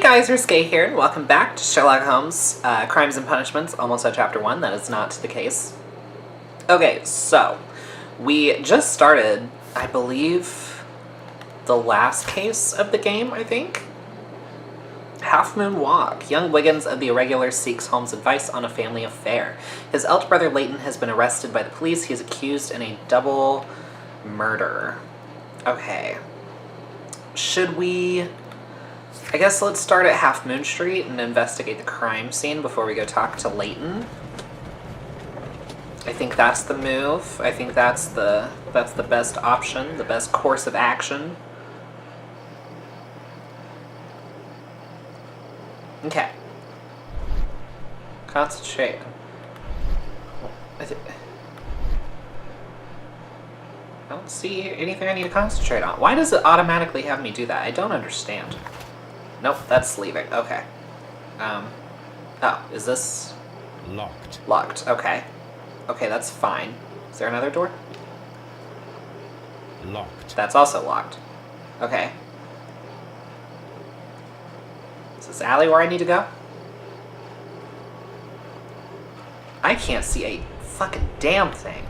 guys, Risque here, and welcome back to Sherlock Holmes, Crimes and Punishments, almost at Chapter 1. That is not the case. Okay, so, we just started, I believe, the last case of the game, I think? Half Moon Walk. Young Wiggens of the Irregulars seeks Holmes' advice on a family affair. His elder brother Leighton has been arrested by the police. He is accused in a double murder. Okay. Should we... I guess let's start at Half Moon Street and investigate the crime scene before we go talk to Leighton. I think that's the move. I think that's the best option, the best course of action. Okay. Concentrate. I don't see anything I need to concentrate on. Why does it automatically have me do that? I don't understand. Nope, that's leaving. Okay. Oh, is this... Locked. Locked, okay. Okay, that's fine. Is there another door? Locked. That's also locked. Okay. Is this alley where I need to go? I can't see a fucking damn thing.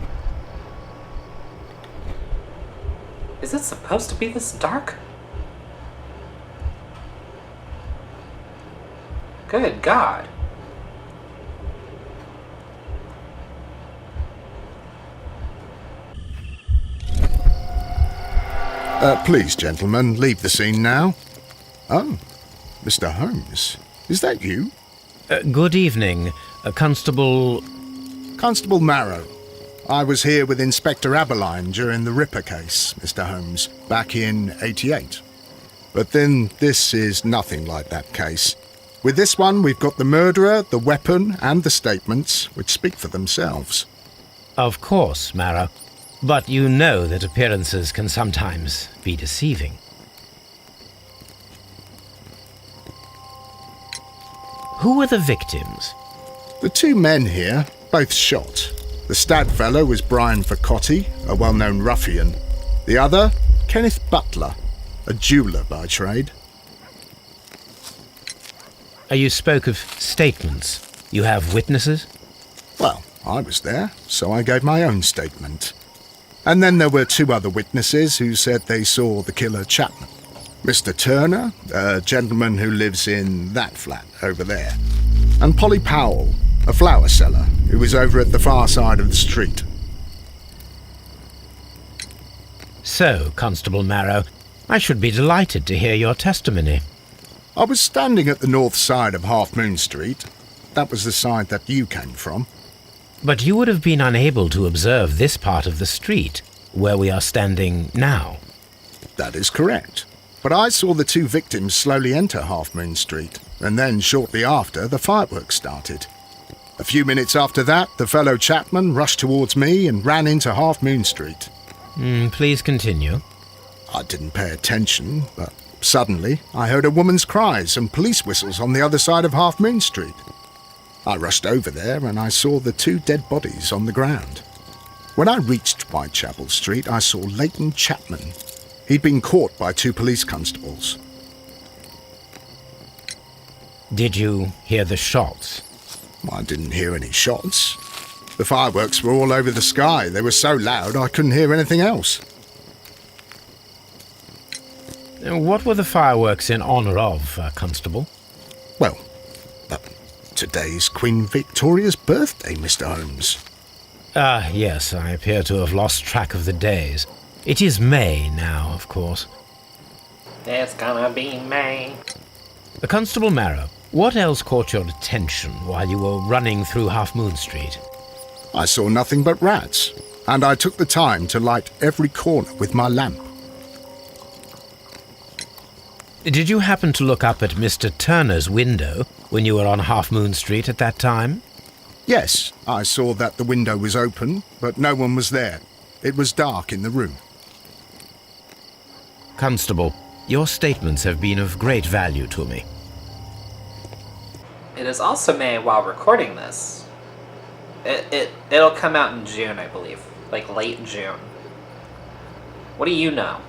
Is it supposed to be this dark? Good God. Please, gentlemen, leave the scene now. Oh, Mr. Holmes, is that you? Good evening, Constable... Constable Marrow. I was here with Inspector Aberline during the Ripper case, Mr. Holmes, back in '88. But then this is nothing like that case. With this one, we've got the murderer, the weapon, and the statements, which speak for themselves. Of course, Marrow. But you know that appearances can sometimes be deceiving. Who were the victims? The two men here, both shot. The stab fellow was Brian Vercotti, a well-known ruffian. The other, Kenneth Butler, a jeweller by trade. You spoke of statements. You have witnesses? Well, I was there, so I gave my own statement. And then there were two other witnesses who said they saw the killer Chapman. Mr. Turner, a gentleman who lives in that flat over there. And Polly Powell, a flower seller, who was over at the far side of the street. So, Constable Marrow, I should be delighted to hear your testimony. I was standing at the north side of Half Moon Street. That was the side that you came from. But you would have been unable to observe this part of the street, where we are standing now. That is correct. But I saw the two victims slowly enter Half Moon Street, and then shortly after, the fireworks started. A few minutes after that, the fellow Chapman rushed towards me and ran into Half Moon Street. Please continue. I didn't pay attention, but suddenly I heard a woman's cries and police whistles on the other side of Half Moon Street. I rushed over there and I saw the two dead bodies on the ground. When I reached Whitechapel Street, I saw Leighton Chapman. He'd been caught by two police constables. Did you hear the shots? I didn't hear any shots. The fireworks were all over the sky. They were so loud I couldn't hear anything else. What were the fireworks in honour of, Constable? Well, today's Queen Victoria's birthday, Mr. Holmes. Yes, I appear to have lost track of the days. It is May now, of course. It's gonna be May. Constable Marrow, what else caught your attention while you were running through Half Moon Street? I saw nothing but rats, and I took the time to light every corner with my lamp. Did you happen to look up at Mr. Turner's window when you were on Half Moon Street at that time? Yes, I saw that the window was open, but no one was there. It was dark in the room. Constable, your statements have been of great value to me. It is also May while recording this. It'll come out in June, I believe. Like late June. What do you know?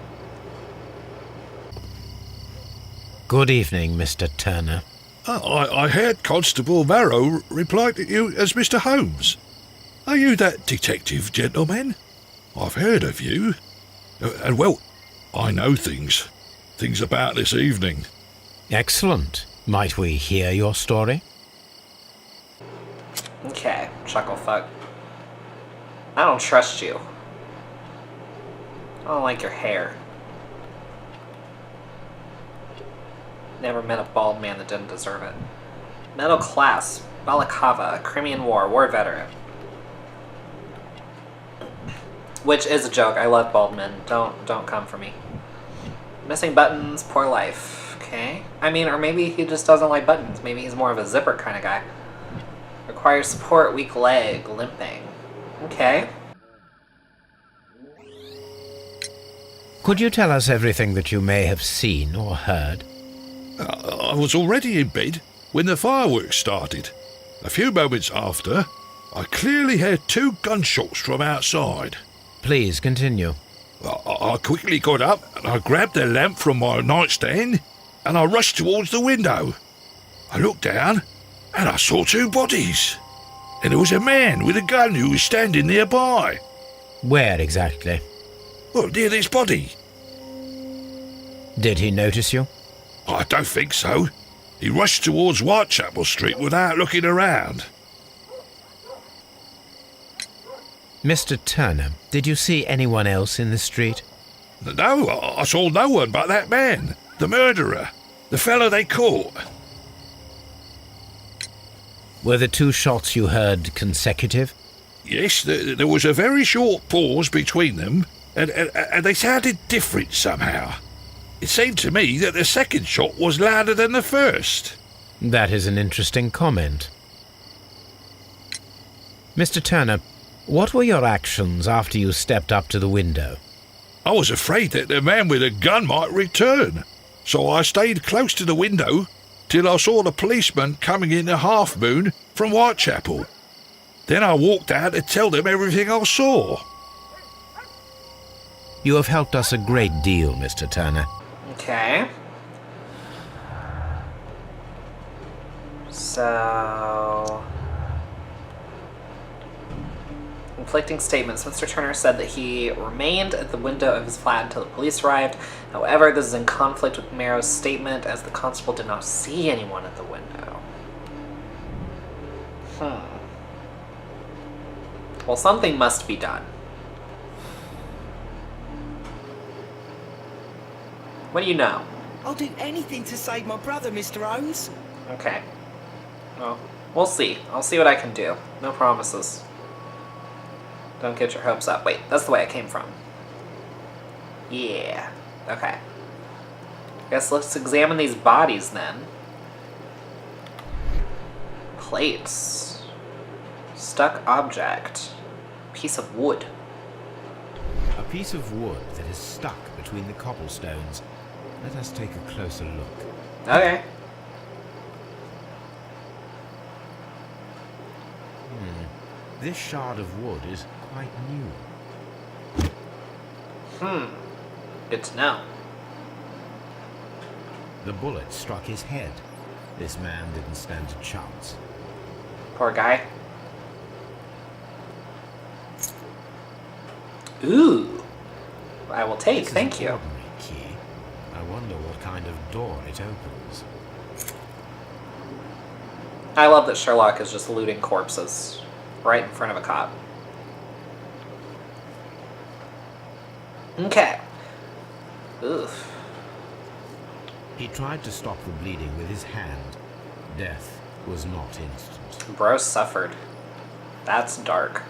Good evening, Mr. Turner. I heard Constable Marrow reply to you as Mr. Holmes. Are you that detective gentleman? I've heard of you. And well, I know things about this evening. Excellent. Might we hear your story? Okay, chucklefuck. I don't trust you. I don't like your hair. Never met a bald man that didn't deserve it. Middle class, balaclava, Crimean War veteran. Which is a joke. I love bald men. Don't come for me. Missing buttons, poor life. Okay. I mean, or maybe he just doesn't like buttons. Maybe he's more of a zipper kind of guy. Requires support, weak leg, limping. Okay. Could you tell us everything that you may have seen or heard? I was already in bed when the fireworks started. A few moments after, I clearly heard 2 gunshots from outside. Please continue. I quickly got up and I grabbed the lamp from my nightstand and I rushed towards the window. I looked down and I saw 2 bodies. And there was a man with a gun who was standing nearby. Where exactly? Well, near this body. Did he notice you? I don't think so. He rushed towards Whitechapel Street without looking around. Mr. Turner, did you see anyone else in the street? No, I saw no one but that man, the murderer, the fellow they caught. Were the 2 shots you heard consecutive? Yes, there was a very short pause between them, and they sounded different somehow. It seemed to me that the second shot was louder than the first. That is an interesting comment. Mr. Turner, what were your actions after you stepped up to the window? I was afraid that the man with a gun might return, so I stayed close to the window till I saw the policeman coming in the Half Moon from Whitechapel. Then I walked out to tell them everything I saw. You have helped us a great deal, Mr. Turner. Okay. So... conflicting statements. Mr. Turner said that he remained at the window of his flat until the police arrived. However, this is in conflict with Marrow's statement, as the constable did not see anyone at the window. Well, something must be done. What do you know? I'll do anything to save my brother, Mr. Holmes. Okay. Well, we'll see. I'll see what I can do. No promises. Don't get your hopes up. Wait, that's the way it came from. Yeah. Okay. Guess let's examine these bodies then. Plates. Stuck object. Piece of wood. A piece of wood that is stuck between the cobblestones. Let us take a closer look. Okay. This shard of wood is quite new. Good to know. The bullet struck his head. This man didn't stand a chance. Poor guy. Ooh. I will take, This is thank an you. ordinary key. I wonder what kind of door it opens. I love that Sherlock is just looting corpses right in front of a cop. Okay. Oof. He tried to stop the bleeding with his hand. Death was not instant. Bro suffered. That's dark.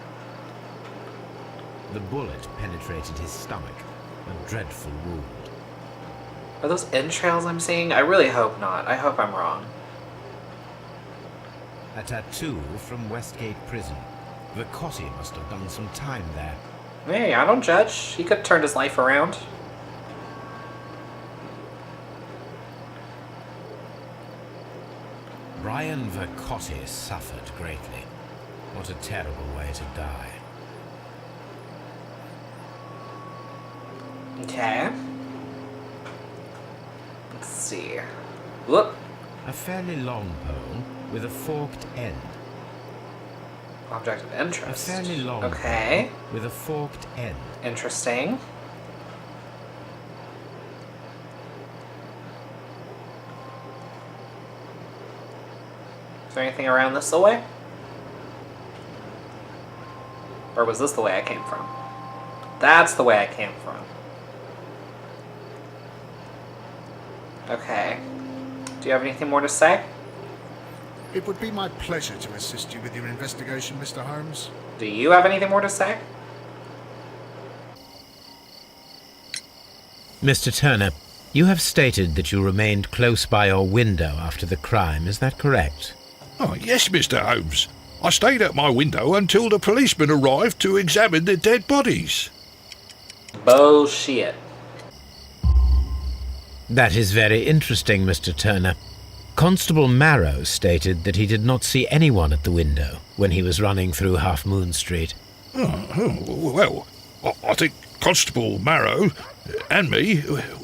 The bullet penetrated his stomach, a dreadful wound. Are those entrails I'm seeing? I really hope not. I hope I'm wrong. A tattoo from Westgate Prison. Vicotti must have done some time there. Hey, I don't judge. He could have turned his life around. Brian Vicotti suffered greatly. What a terrible way to die. Okay. Let's see. Whoop. A fairly long pole with a forked end. Object of A interest. fairly long Okay. pole with a forked end. Interesting. Is there anything around this way? Or was this the way I came from? That's the way I came from. Okay. Do you have anything more to say? It would be my pleasure to assist you with your investigation, Mr. Holmes. Do you have anything more to say? Mr. Turner, you have stated that you remained close by your window after the crime, is that correct? Oh, yes, Mr. Holmes. I stayed at my window until the policeman arrived to examine the dead bodies. Bullshit. That is very interesting, Mr. Turner. Constable Marrow stated that he did not see anyone at the window when he was running through Half Moon Street. Well, I think Constable Marrow and me,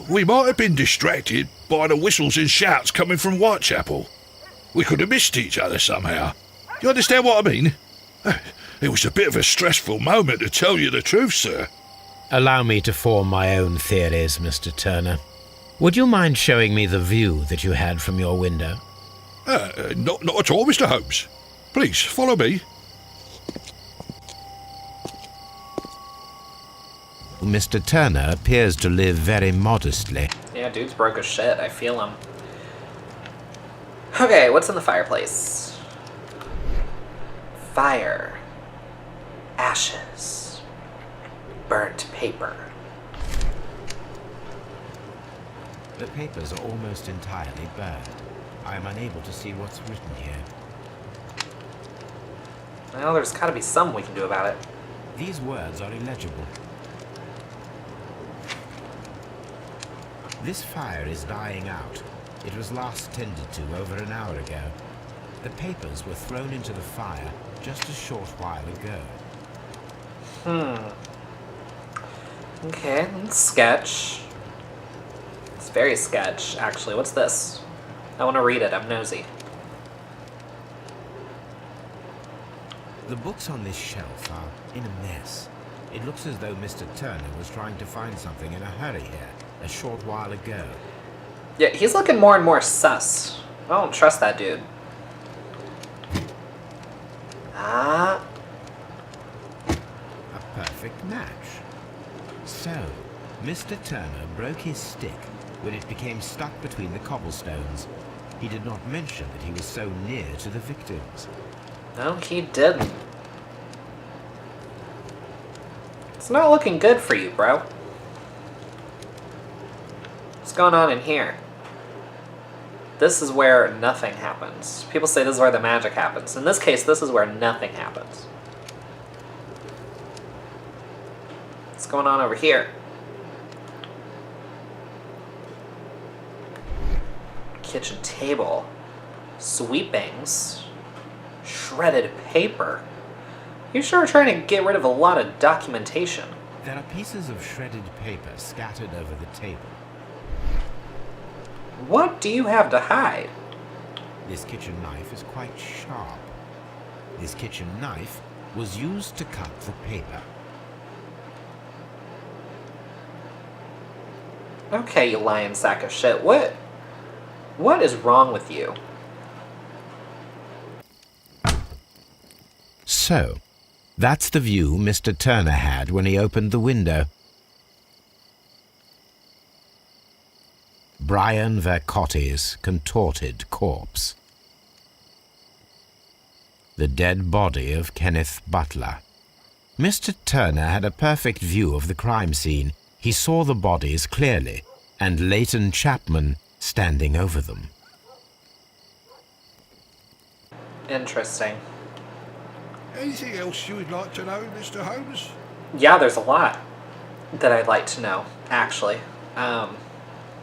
we might have been distracted by the whistles and shouts coming from Whitechapel. We could have missed each other somehow. You understand what I mean? It was a bit of a stressful moment, to tell you the truth, sir. Allow me to form my own theories, Mr. Turner. Would you mind showing me the view that you had from your window? Not at all, Mr. Holmes. Please, follow me. Mr. Turner appears to live very modestly. Yeah, dude's broke as shit. I feel him. Okay, what's in the fireplace? Fire. Ashes. Burnt paper. The papers are almost entirely burned. I am unable to see what's written here. Well, there's gotta be something we can do about it. These words are illegible. This fire is dying out. It was last tended to over an hour ago. The papers were thrown into the fire just a short while ago. Okay, let's sketch. It's very sketch, actually. What's this? I want to read it. I'm nosy. The books on this shelf are in a mess. It looks as though Mr. Turner was trying to find something in a hurry here a short while ago. Yeah, he's looking more and more sus. I don't trust that dude. Ah. A perfect match. So, Mr. Turner broke his stick when it became stuck between the cobblestones. He did not mention that he was so near to the victims. No, he didn't. It's not looking good for you, bro. What's going on in here? This is where nothing happens. People say this is where the magic happens. In this case, this is where nothing happens. What's going on over here? Kitchen table. Sweepings. Shredded paper. You sure are trying to get rid of a lot of documentation. There are pieces of shredded paper scattered over the table. What do you have to hide? This kitchen knife is quite sharp. This kitchen knife was used to cut the paper. Okay, you lying sack of shit. What is wrong with you? So, that's the view Mr. Turner had when he opened the window. Brian Vercotti's contorted corpse. The dead body of Kenneth Butler. Mr. Turner had a perfect view of the crime scene. He saw the bodies clearly, and Leighton Chapman standing over them. Interesting. Anything else you would like to know, Mr. Holmes? Yeah, there's a lot that I'd like to know, actually. Am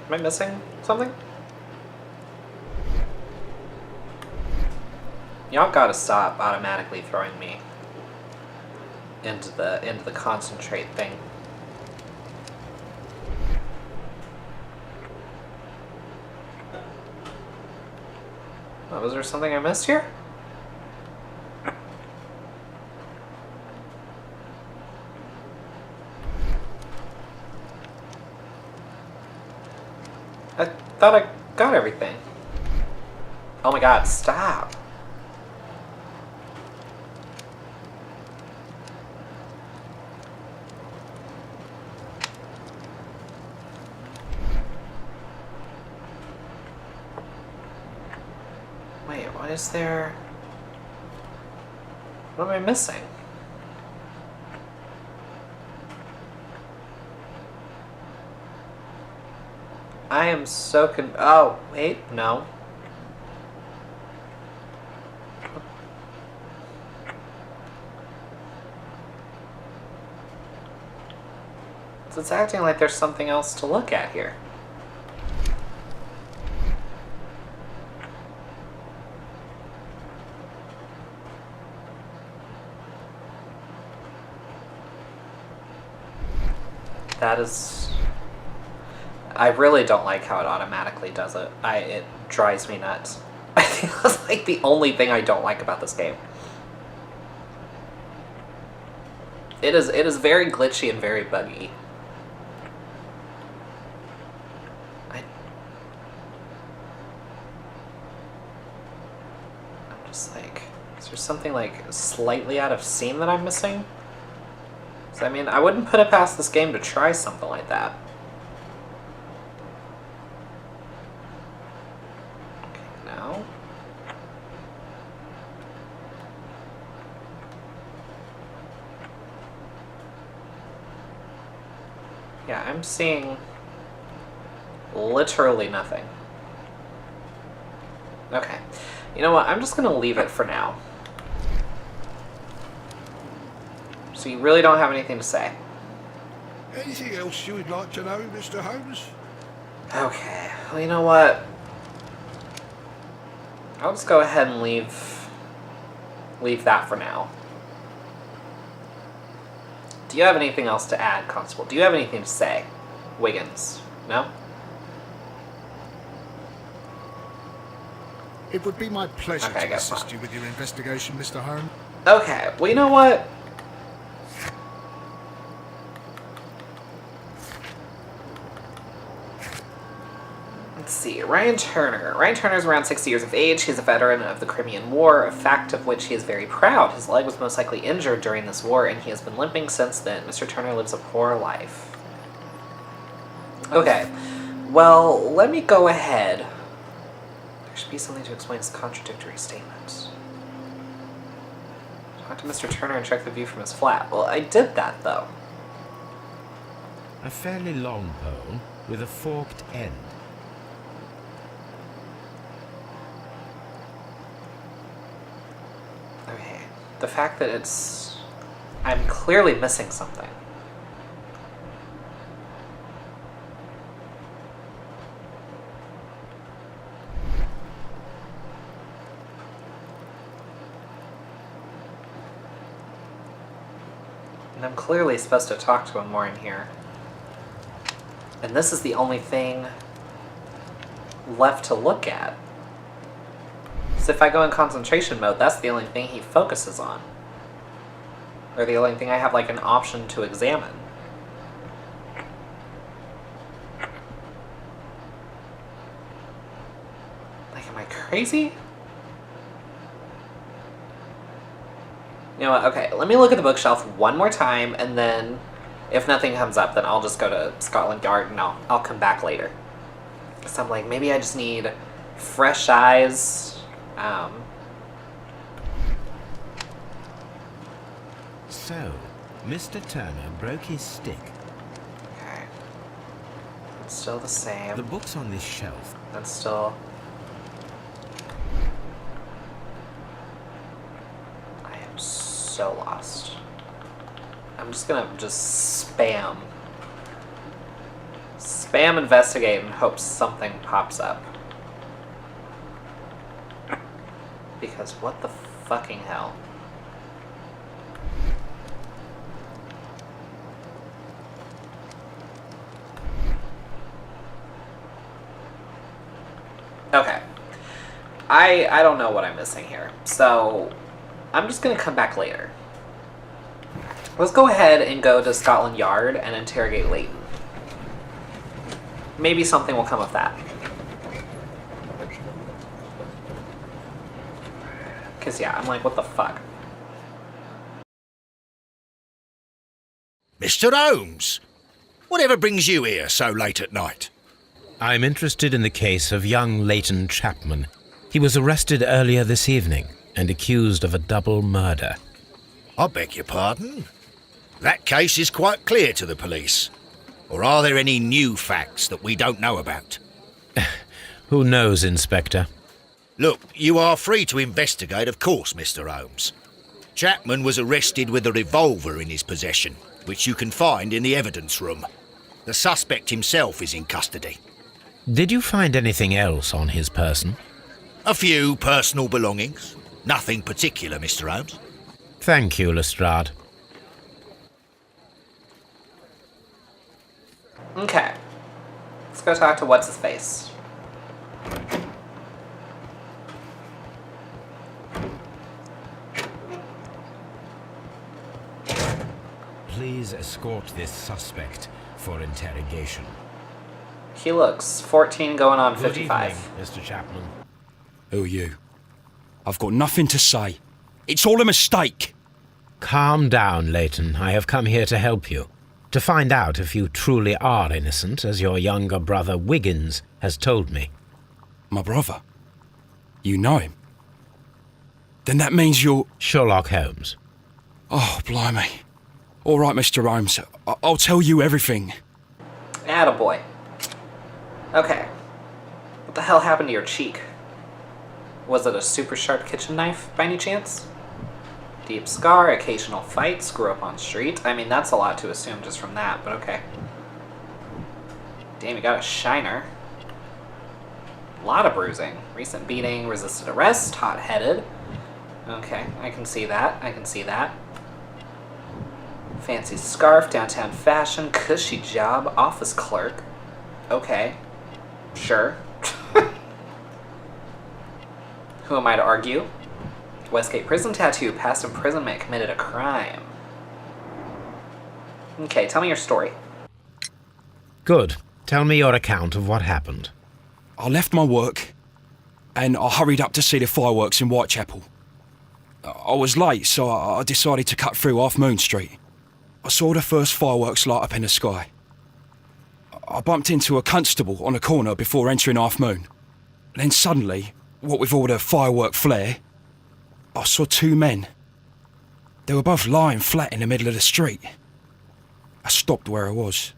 I missing something? Y'all gotta stop automatically throwing me into the concentrate thing. Oh, was there something I missed here? I thought I got everything. Oh my god, stop. Wait, what is there? What am I missing? I am so oh, wait, no. So it's acting like there's something else to look at here. That is... I really don't like how it automatically does it. It drives me nuts. I think that's like the only thing I don't like about this game. It is very glitchy and very buggy. I'm just like, is there something like slightly out of scene that I'm missing? So, I mean, I wouldn't put it past this game to try something like that. Yeah, I'm seeing literally nothing. Okay. You know what? I'm just going to leave it for now. So you really don't have anything to say? Anything else you would like to know, Mr. Holmes? Okay. Well, you know what? I'll just go ahead and leave that for now. Do you have anything else to add, Constable? Do you have anything to say, Wiggens? No? It would be my pleasure Okay, I to guess assist not. you with your investigation, Mr. Holmes. Okay, well, you know what? Let's see, Ryan Turner. Ryan Turner is around 60 years of age. He's a veteran of the Crimean War, a fact of which he is very proud. His leg was most likely injured during this war, and he has been limping since then. Mr. Turner lives a poor life. Okay, well, let me go ahead. There should be something to explain his contradictory statements. Talk to Mr. Turner and check the view from his flat. Well, I did that, though. A fairly long pole with a forked end. Okay, the fact that it's... I'm clearly missing something. And I'm clearly supposed to talk to him more in here. And this is the only thing left to look at. So if I go in concentration mode, that's the only thing he focuses on. Or the only thing I have like an option to examine. Like, am I crazy? You know what, okay, let me look at the bookshelf one more time, and then if nothing comes up, then I'll just go to Scotland Yard and I'll come back later. So I'm like, maybe I just need fresh eyes. So, Mr. Turner broke his stick. Okay. It's still the same. The books on this shelf. That's still... I am so lost. I'm just gonna spam. Spam investigate and hope something pops up. Because what the fucking hell? Okay. I don't know what I'm missing here. So, I'm just going to come back later. Let's go ahead and go to Scotland Yard and interrogate Leighton. Maybe something will come of that. Because, yeah, I'm like, what the fuck? Mr. Holmes, whatever brings you here so late at night? I'm interested in the case of young Leighton Chapman. He was arrested earlier this evening and accused of a double murder. I beg your pardon? That case is quite clear to the police. Or are there any new facts that we don't know about? Who knows, Inspector? Look, you are free to investigate, of course, Mr. Holmes. Chapman was arrested with a revolver in his possession, which you can find in the evidence room. The suspect himself is in custody. Did you find anything else on his person? A few personal belongings. Nothing particular, Mr. Holmes. Thank you, Lestrade. Okay. Let's go talk to What's-His-Face. Please escort this suspect for interrogation. He looks 14 going on Good 55. evening, Mr. Chapman. Who are you? I've got nothing to say. It's all a mistake. Calm down, Leighton. I have come here to help you. To find out if you truly are innocent, as your younger brother Wiggens has told me. My brother? You know him? Then that means you're... Sherlock Holmes. Oh, blimey. All right, Mr. Holmes. I'll tell you everything. Attaboy. Okay. What the hell happened to your cheek? Was it a super sharp kitchen knife, by any chance? Deep scar, occasional fights, grew up on street. I mean, that's a lot to assume just from that, but okay. Damn, you got a shiner. A lot of bruising. Recent beating, resisted arrest, hot-headed. Okay, I can see that. I can see that. Fancy scarf, downtown fashion, cushy job, office clerk. Okay. Sure. Who am I to argue? Westgate prison tattoo, past imprisonment, committed a crime. Okay, tell me your story. Good. Tell me your account of what happened. I left my work and I hurried up to see the fireworks in Whitechapel. I was late, so I decided to cut through Half Moon Street. I saw the first fireworks light up in the sky. I bumped into a constable on a corner before entering Half Moon. Then suddenly, what with all the firework flare, I saw two men. They were both lying flat in the middle of the street. I stopped where I was.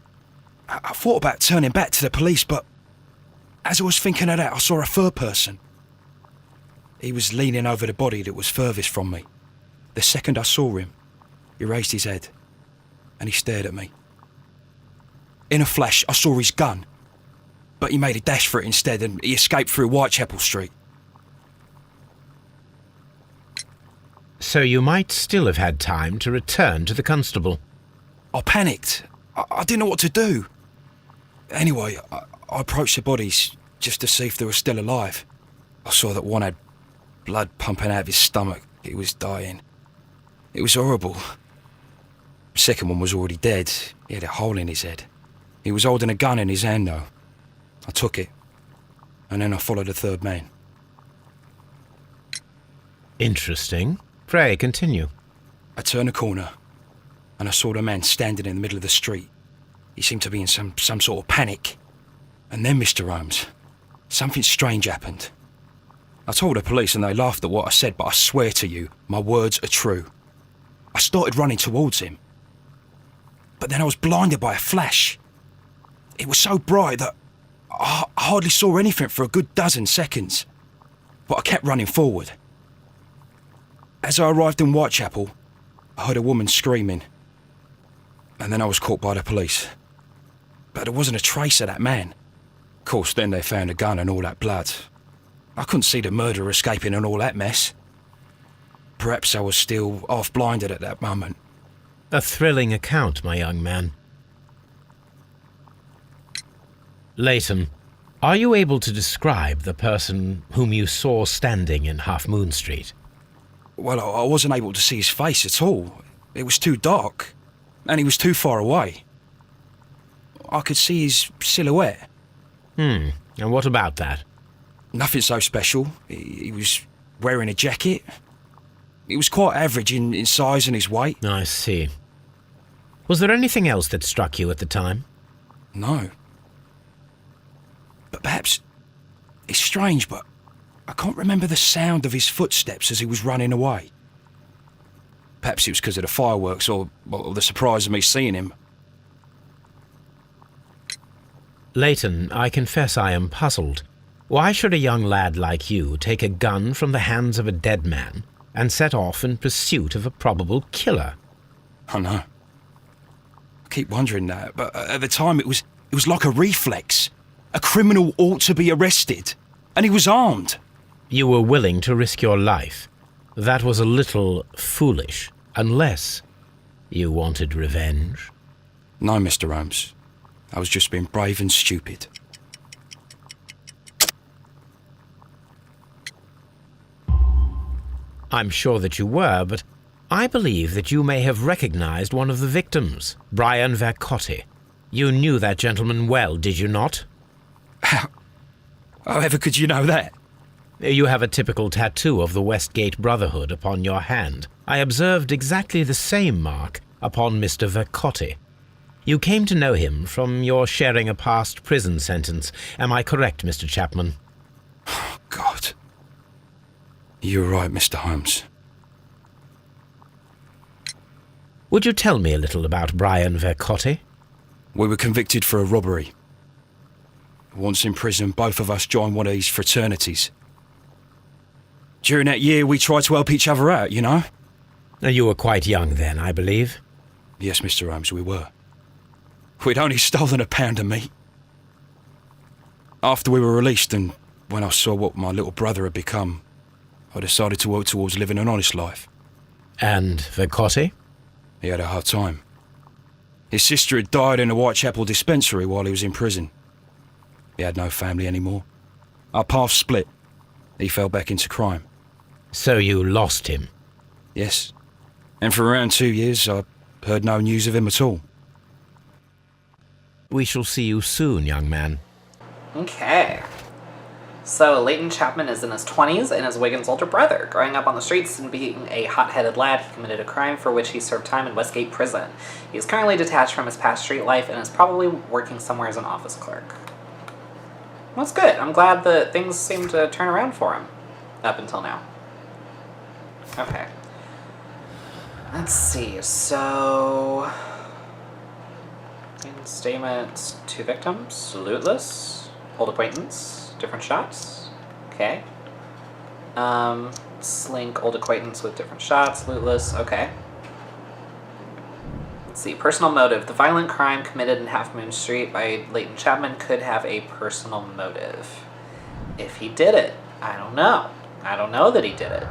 I thought about turning back to the police, but as I was thinking of that, I saw a third person. He was leaning over the body that was furthest from me. The second I saw him, he raised his head and he stared at me. In a flash, I saw his gun, but he made a dash for it instead and he escaped through Whitechapel Street. So you might still have had time to return to the constable. I panicked. I didn't know what to do. Anyway, I approached the bodies just to see if they were still alive. I saw that one had blood pumping out of his stomach. He was dying. It was horrible. The second one was already dead. He had a hole in his head. He was holding a gun in his hand, though. I took it, and then I followed the third man. Interesting. Pray, continue. I turned a corner, and I saw the man standing in the middle of the street. He seemed to be in some sort of panic. And then, Mr. Holmes, something strange happened. I told the police and they laughed at what I said, but I swear to you, my words are true. I started running towards him. But then I was blinded by a flash. It was so bright that I hardly saw anything for a good dozen seconds. But I kept running forward. As I arrived in Whitechapel, I heard a woman screaming. And then I was caught by the police. But there wasn't a trace of that man. Of course, then they found a gun and all that blood. I couldn't see the murderer escaping and all that mess. Perhaps I was still half-blinded at that moment. A thrilling account, my young man. Leighton, Are you able to describe the person whom you saw standing in Half Moon Street? Well, I wasn't able to see his face at all. It was too dark, and he was too far away. I could see his silhouette. And what about that? Nothing so special. He was wearing a jacket. He was quite average in size and his weight. I see. Was there anything else that struck you at the time? No. But perhaps... It's strange, but I can't remember the sound of his footsteps as he was running away. Perhaps it was because of the fireworks or the surprise of me seeing him. Leighton, I confess I am puzzled. Why should a young lad like you take a gun from the hands of a dead man and set off in pursuit of a probable killer? I know. I keep wondering that, but at the time it was like a reflex. A criminal ought to be arrested, and he was armed. You were willing to risk your life. That was a little foolish, unless you wanted revenge. No, Mr. Holmes. I was just being brave and stupid. I'm sure that you were, but I believe that you may have recognized one of the victims, Brian Vercotti. You knew that gentleman well, did you not? However could you know that? You have a typical tattoo of the Westgate Brotherhood upon your hand. I observed exactly the same mark upon Mr. Vercotti. You came to know him from your sharing a past prison sentence. Am I correct, Mr. Chapman? God. You're right, Mr. Holmes. Would you tell me a little about Brian Vercotti? We were convicted for a robbery. Once in prison, both of us joined one of these fraternities. During that year, we tried to help each other out, you know? You were quite young then, I believe. Yes, Mr. Holmes, we were. We'd only stolen a pound of meat. After we were released, and when I saw what my little brother had become, I decided to work towards living an honest life. And Vercotti? He had a hard time. His sister had died in a Whitechapel dispensary while he was in prison. He had no family anymore. Our paths split. He fell back into crime. So you lost him? Yes. And for around 2 years, I heard no news of him at all. We shall see you soon, young man. Okay. So, Leighton Chapman is in his 20s and is Wiggens' older brother. Growing up on the streets and being a hot-headed lad, he committed a crime for which he served time in Westgate Prison. He is currently detached from his past street life and is probably working somewhere as an office clerk. That's good. I'm glad that things seem to turn around for him. Up until now. Okay. Let's see. So... Statement: 2 victims, saluteless, old acquaintance, different shots. Okay. Slink, old acquaintance with different shots, saluteless. Okay. Let's see. Personal motive: the violent crime committed in Half Moon Street by Leighton Chapman could have a personal motive. If he did it, I don't know. I don't know that he did it.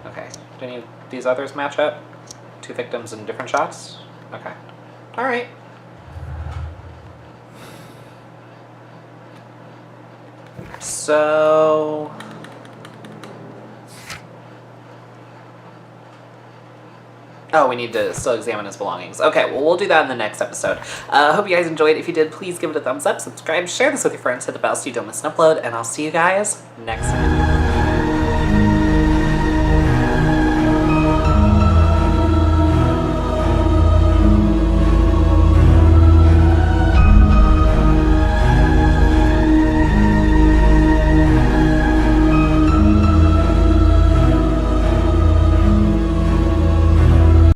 Okay. Do any of these others match up? 2 victims and different shots? Okay. Alright. So... Oh, we need to still examine his belongings. Okay, well, we'll do that in the next episode. Hope you guys enjoyed. If you did, please give it a thumbs up, subscribe, share this with your friends, hit the bell so you don't miss an upload, and I'll see you guys next time.